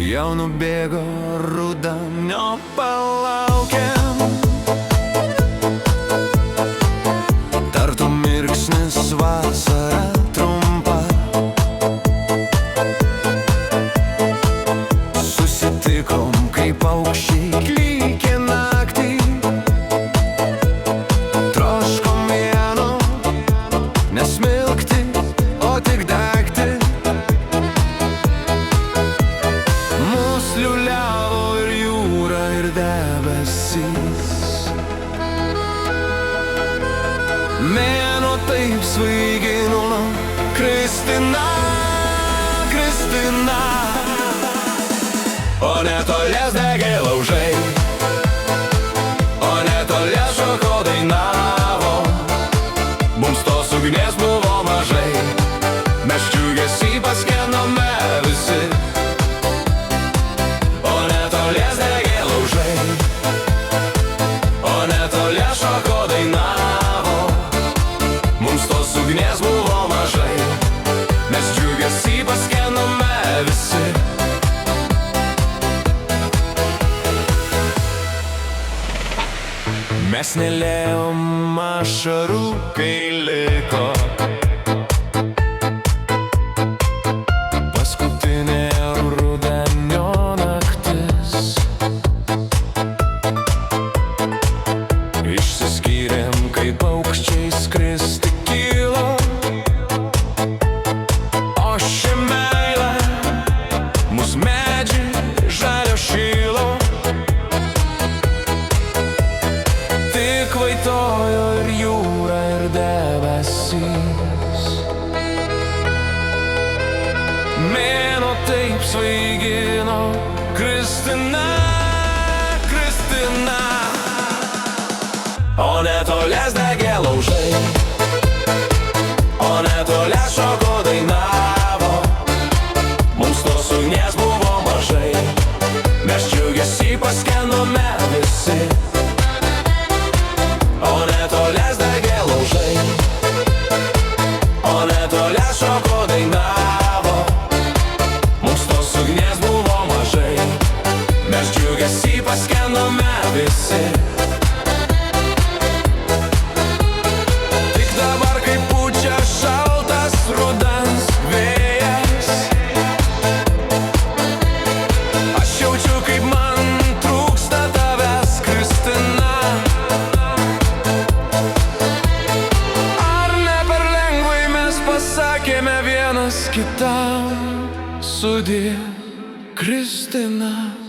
jau nubėgo rudenio palaukiam. Tartum mirksnis vasara trumpa, susitikom kaip paukščiai klykia naktį. Troškom vieno, nesmilkti, o tik degti. Mus liuliavo ir jūra, ir debesys. Mėnuo taip svaigino, Kristina, Kristina. O netolies degė laužai, o netolies šoko dainavo. Mums tos ugnies buvo mažai, mes džiugesį paskenome visi. O netolies degė laužai, o netolies šoko dainavo. Mums tos ugnies buvo mažai, mes džiugesį paskenome visi. Mes nelėjom ašarų, kai liko paskutinė rudenio naktis. Išsiskyrėm, kaip paukščiai skristi kilo, o ši meilė mus medžiai žalio šilo. Tik vaitojo ir jūra, ir debesys. Mėnuo taip svaigino, Kristina, Kristina. O netolies degė laužai, o netolies šoko dainavo. Mums tos ugnies buvo mažai, mes džiugesį paskenome visi. O netolies degė laužai, o netolies šoko dainavo. Mums tos ugnies buvo mažai, mes džiugesį paskenome visi. Tik dabar, kai pučia šaltas rudens vėjas, aš jaučiu, kaip man trūksta tavęs, Kristina. Pasakėme vienas kitam sudie, Kristina.